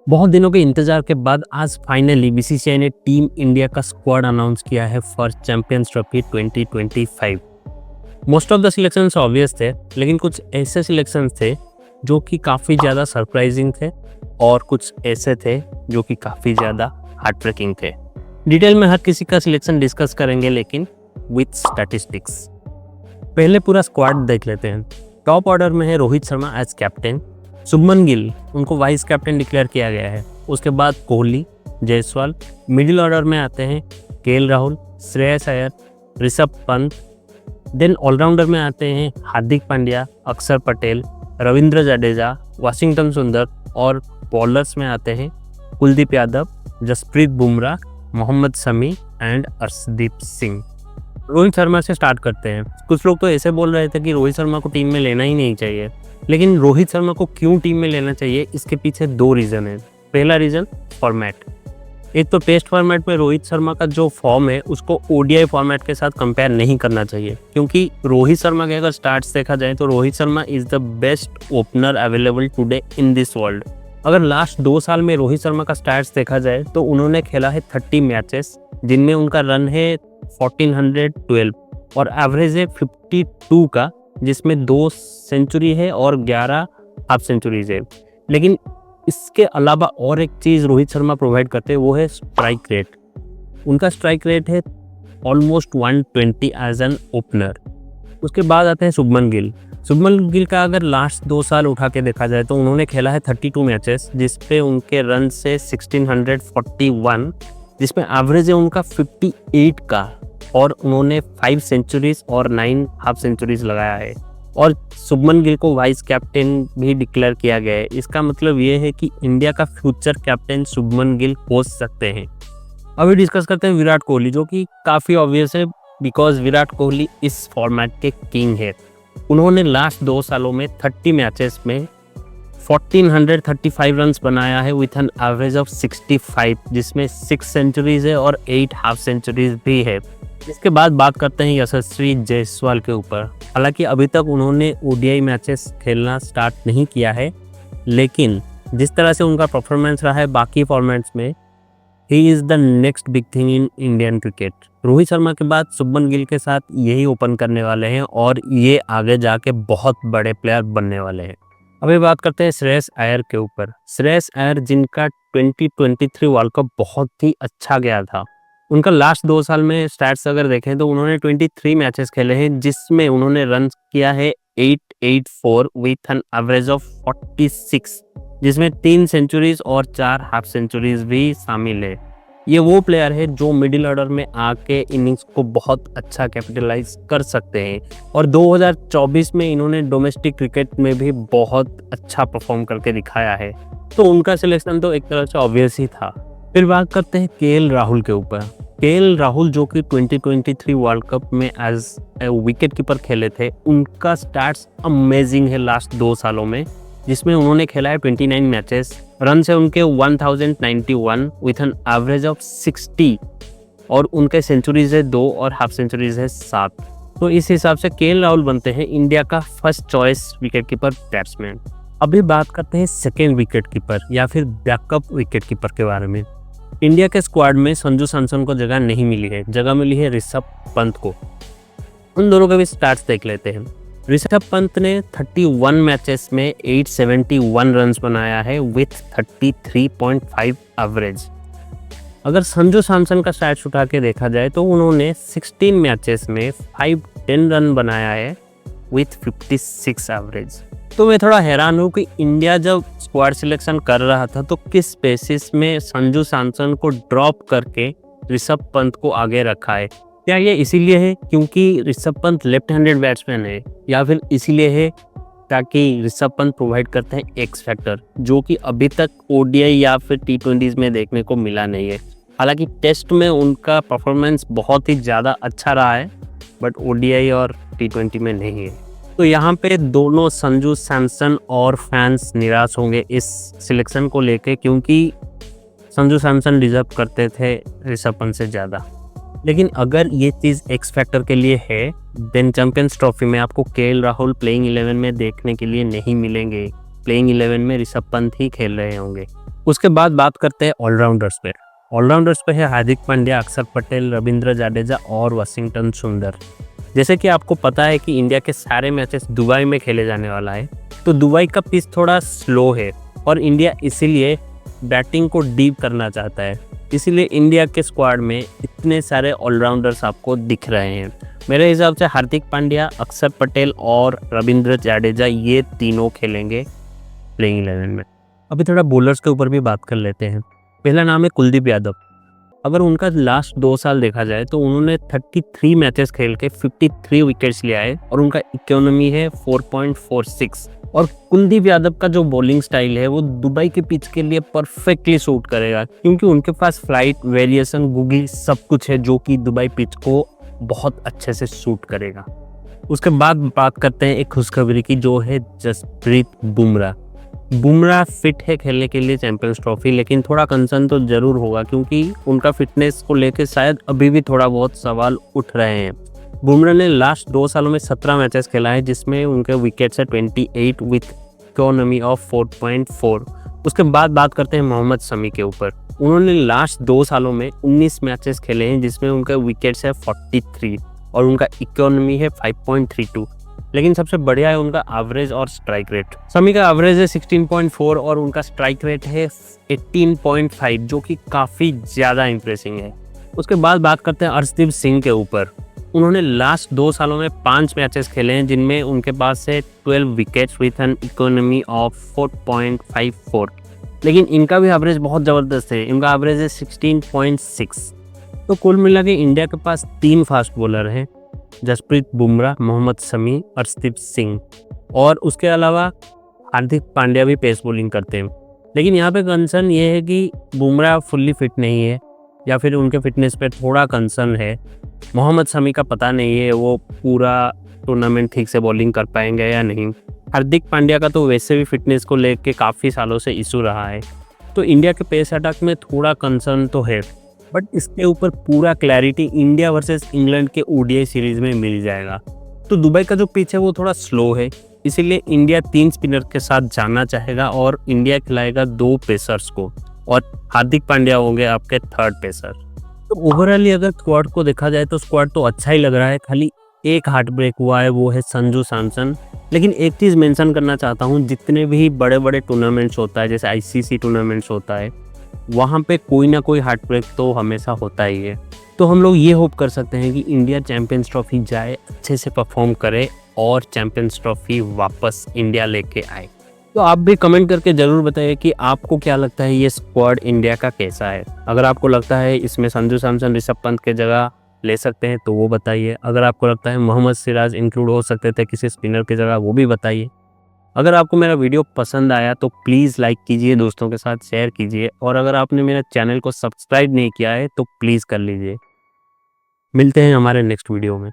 बहुत दिनों के इंतजार के बाद आज फाइनली बीसीसीआई ने टीम इंडिया का स्क्वाड अनाउंस किया है for champions trophy 2025। Most of the selections obvious थे, लेकिन कुछ ऐसे सिलेक्शंस थे जो कि काफ़ी ज़्यादा सरप्राइजिंग थे और कुछ ऐसे थे जो कि काफ़ी ज़्यादा हार्ट ब्रेकिंग थे। डिटेल में हर किसी का सिलेक्शन डिस्कस करेंगे, लेकिन विथ स्टैटिस्टिक्स। पहले पूरा स्क्वाड देख लेते हैं। टॉप ऑर्डर में है रोहित शर्मा एज कैप्टन, शुभमन गिल उनको वाइस कैप्टन डिक्लेयर किया गया है। उसके बाद कोहली, जायसवाल। मिडिल ऑर्डर में आते हैं केएल राहुल, श्रेयस अय्यर, ऋषभ पंत। देन ऑलराउंडर में आते हैं हार्दिक पांड्या, अक्षर पटेल, रविंद्र जडेजा, वाशिंगटन सुंदर। और बॉलर्स में आते हैं कुलदीप यादव, जसप्रीत बुमराह, मोहम्मद शमी एंड अर्शदीप सिंह। रोहित शर्मा से स्टार्ट करते हैं। कुछ लोग तो ऐसे बोल रहे थे कि रोहित शर्मा को टीम में लेना ही नहीं चाहिए, लेकिन रोहित शर्मा को क्यों टीम में लेना चाहिए, इसके पीछे दो रीज़न है। पहला रीज़न फॉर्मेट। एक तो टेस्ट फॉर्मेट में रोहित शर्मा का जो फॉर्म है उसको ओडीआई फॉर्मेट के साथ कंपेयर नहीं करना चाहिए, क्योंकि रोहित शर्मा के अगर स्टार्ट्स देखा जाए तो Rohit Sharma is the best opener available today in this world. अगर लास्ट 2 साल में रोहित शर्मा का स्टार्ट्स देखा जाए तो उन्होंने खेला है 30 मैचेस, जिनमें उनका रन है 1412 और एवरेज है 52 का, जिसमें 2 सेंचुरी है और 11 हाफ सेंचुरीज है। लेकिन इसके अलावा और एक चीज़ रोहित शर्मा प्रोवाइड करते हैं, वो है स्ट्राइक रेट। उनका स्ट्राइक रेट है ऑलमोस्ट 120 एज एन ओपनर। उसके बाद आते हैं शुभमन गिल। शुभमन गिल का अगर लास्ट 2 साल उठा के देखा जाए तो उन्होंने खेला है 32 मैचेस, जिसपे उनके रन से 1641, जिसमें एवरेज है उनका 58 का, और उन्होंने 5 सेंचुरीज और 9 हाफ सेंचुरीज लगाया है। और शुभमन गिल को वाइस कैप्टन भी डिक्लेयर किया गया है। इसका मतलब ये है कि इंडिया का फ्यूचर कैप्टन शुभमन गिल हो सकते हैं। अभी डिस्कस करते हैं विराट कोहली, जो कि काफ़ी ऑब्वियस है बिकॉज विराट कोहली इस फॉर्मेट के किंग है। उन्होंने लास्ट 2 सालों में 30 मैचेस में 1435 रन्स बनाया है विथ एन एवरेज ऑफ 65, जिसमें 6 सेंचुरीज है और 8 हाफ सेंचुरीज भी है। इसके बाद बात करते हैं यशस्वी जायसवाल के ऊपर। हालांकि अभी तक उन्होंने ओडीआई मैचेस खेलना स्टार्ट नहीं किया है, लेकिन जिस तरह से उनका परफॉर्मेंस रहा है बाकी फॉर्मेट्स में, he is the next big thing in Indian cricket. Rohit Sharma के बाद शुभमन गिल के साथ यही ओपन करने वाले हैं और ये आगे जाके बहुत बड़े प्लेयर बनने वाले हैं। अभी बात करते हैं श्रेयस अय्यर के ऊपर। श्रेयस अय्यर, जिनका 2023 वर्ल्ड कप बहुत ही अच्छा गया था, उनका लास्ट 2 साल में स्टैट्स अगर देखें तो उन्होंने 23 मैचेस खेले हैं, जिसमें उन्होंने रन किया है 884 विथ एन एवरेज ऑफ 46, जिसमें 3 सेंचुरीज और 4 हाफ सेंचुरीज भी शामिल है। ये वो प्लेयर है जो मिडिल ऑर्डर में आके इनिंग्स को बहुत अच्छा कैपिटलाइज कर सकते हैं, और 2024 में इन्होंने डोमेस्टिक क्रिकेट में भी बहुत अच्छा परफॉर्म करके दिखाया है, तो उनका सिलेक्शन तो एक तरह से ऑब्वियस ही था। फिर बात करते हैं केएल राहुल के ऊपर। केएल राहुल, जो कि 2023 वर्ल्ड कप में एज ए विकेट कीपर खेले थे, उनका स्टैट्स अमेजिंग है लास्ट 2 सालों में, जिसमें उन्होंने खेला है 29 मैचेस, रन से उनके 1091 विथ एन एवरेज ऑफ 60, और उनके सेंचुरीज है 2 और हाफ सेंचुरीज है 7। तो इस हिसाब से केएल राहुल बनते हैं इंडिया का first choice wicket keeper batsman. अभी बात करते हैं सेकेंड विकेट कीपर या फिर बैकअप विकेट कीपर के बारे में। इंडिया के स्क्वाड में संजू सैमसन को जगह नहीं मिली है, जगह मिली है ऋषभ पंत को। उन दोनों के भी स्टार्ट्स देख लेते हैं। ऋषभ पंत ने 31 मैचेस में 871 रन्स बनाया है विथ 33.5 एवरेज। अगर संजू सैमसन का स्टैट्स उठा के देखा जाए तो उन्होंने 16 मैचेस में 510 रन बनाया है विथ 56 एवरेज। तो मैं थोड़ा हैरान हूँ कि इंडिया जब स्क्वाड सिलेक्शन कर रहा था तो किस बेसिस में संजू सैमसन को ड्रॉप करके ऋषभ पंत को आगे रखा है। क्या ये इसीलिए है क्योंकि Rishabh Pant left handed batsman है, या फिर इसीलिए है ताकि ऋषभ पंत प्रोवाइड करते हैं एक्स फैक्टर, जो कि अभी तक ओडीआई या फिर टी20 में देखने को मिला नहीं है। हालांकि टेस्ट में उनका परफॉर्मेंस बहुत ही ज़्यादा अच्छा रहा है, बट ओडीआई और टी20 में नहीं है। तो यहाँ पे दोनों संजू सैमसन और फैंस निराश होंगे इस सिलेक्शन को लेके, क्योंकि संजू सैमसन डिजर्व करते थे ऋषभ पंत से ज़्यादा। लेकिन अगर ये चीज़ एक्स फैक्टर के लिए है, देन चैंपियंस ट्रॉफी में आपको केएल राहुल प्लेइंग 11 में देखने के लिए नहीं मिलेंगे। प्लेइंग 11 में ऋषभ पंत ही खेल रहे होंगे। उसके बाद बात करते हैं ऑलराउंडर्स पे। ऑलराउंडर्स पे है हार्दिक पांड्या, अक्षर पटेल, रविंद्र जडेजा और वाशिंगटन सुंदर। जैसे कि आपको पता है कि इंडिया के सारे मैचेस दुबई में खेले जाने वाला है, तो दुबई का पिच थोड़ा स्लो है और इंडिया इसीलिए बैटिंग को डीप करना चाहता है। इसीलिए इंडिया के स्क्वाड में इतने सारे ऑलराउंडर्स आपको दिख रहे हैं। मेरे हिसाब से हार्दिक पांड्या, अक्षर पटेल और रविंद्र जडेजा ये तीनों खेलेंगे प्लेइंग 11 में। अभी थोड़ा बॉलर्स के ऊपर भी बात कर लेते हैं। पहला नाम है कुलदीप यादव। अगर उनका लास्ट 2 साल देखा जाए तो उन्होंने 33 मैचेस खेल के 53 विकेट्स लिया है और उनका इकोनॉमी है 4.46। और कुलदीप यादव का जो बॉलिंग स्टाइल है वो दुबई के पिच के लिए परफेक्टली सूट करेगा, क्योंकि उनके पास फ्लाइट, वेरिएशन, गुगी सब कुछ है जो कि दुबई पिच को बहुत अच्छे से सूट करेगा। उसके बाद बात करते हैं एक खुशखबरी की, जो है जसप्रीत बुमराह। बुमराह फिट है खेलने के लिए चैंपियंस ट्रॉफी, लेकिन थोड़ा कंसर्न तो जरूर होगा क्योंकि उनका फिटनेस को लेकर शायद अभी भी थोड़ा बहुत सवाल उठ रहे हैं। बुमराह ने लास्ट 2 सालों में 17 मैचेस खेला है, जिसमें उनके विकेट्स है 28 विथ इकोनॉमी ऑफ 4.4। उसके बाद बात करते हैं मोहम्मद शमी के ऊपर। उन्होंने लास्ट 2 सालों में 19 मैचेस खेले हैं, जिसमें उनके विकेट्स है 43 और उनका इकोनॉमी है 5.32। लेकिन सबसे बढ़िया है उनका एवरेज और स्ट्राइक रेट। शमी का एवरेज है 16.4 और उनका स्ट्राइक रेट है 18.5, जो कि काफ़ी ज़्यादा इंप्रेसिंग है। उसके बाद बात करते हैं अर्शदीप सिंह के ऊपर। उन्होंने लास्ट 2 सालों में 5 मैचेस खेले हैं, जिनमें उनके पास है 12 wickets with an economy of 4.54। लेकिन इनका भी एवरेज बहुत ज़बरदस्त है, इनका एवरेज है 16.6। तो कुल मिला के इंडिया के पास 3 फास्ट बॉलर हैं, जसप्रीत बुमराह, मोहम्मद शमी, अर्शदीप सिंह, और उसके अलावा हार्दिक पांड्या भी पेस बॉलिंग करते हैं। लेकिन यहाँ पे कंसर्न ये है कि बुमराह फुल्ली फिट नहीं है या फिर उनके फिटनेस पे थोड़ा कंसर्न है। मोहम्मद शमी का पता नहीं है वो पूरा टूर्नामेंट ठीक से बॉलिंग कर पाएंगे या नहीं। हार्दिक पांड्या का तो वैसे भी फिटनेस को लेकर काफ़ी सालों से इशू रहा है, तो इंडिया के पेस अटैक में थोड़ा कंसर्न तो है। बट इसके ऊपर पूरा क्लैरिटी इंडिया वर्सेस इंग्लैंड के ओडीआई सीरीज में मिल जाएगा। तो दुबई का जो पिच है वो थोड़ा स्लो है, इसीलिए इंडिया 3 स्पिनर के साथ जाना चाहेगा और इंडिया खिलाएगा 2 पेसर्स को, और हार्दिक पांड्या होंगे आपके 3rd पेसर। तो ओवरऑली अगर स्क्वाड को देखा जाए तो स्क्वाड तो अच्छा ही लग रहा है। खाली एक हार्ट ब्रेक हुआ है, वो है संजू सैमसन। लेकिन एक चीज़ मेंशन करना चाहता हूँ, जितने भी बड़े बड़े टूर्नामेंट्स होता है, जैसे आईसीसी टूर्नामेंट्स होता है, वहाँ पे कोई ना कोई हार्ट ब्रेक तो हमेशा होता ही है। तो हम लोग ये होप कर सकते हैं कि इंडिया चैंपियंस ट्रॉफी जाए, अच्छे से परफॉर्म करे और चैंपियंस ट्रॉफी वापस इंडिया लेके आए। तो आप भी कमेंट करके ज़रूर बताइए कि आपको क्या लगता है ये स्क्वाड इंडिया का कैसा है। अगर आपको लगता है इसमें संजू सैमसन, ऋषभ पंत के जगह ले सकते हैं तो वो बताइए। अगर आपको लगता है मोहम्मद सिराज इंक्लूड हो सकते थे किसी स्पिनर की जगह, वो भी बताइए। अगर आपको मेरा वीडियो पसंद आया तो प्लीज़ लाइक कीजिए, दोस्तों के साथ शेयर कीजिए, और अगर आपने मेरे चैनल को सब्सक्राइब नहीं किया है तो प्लीज़ कर लीजिए। मिलते हैं हमारे नेक्स्ट वीडियो में।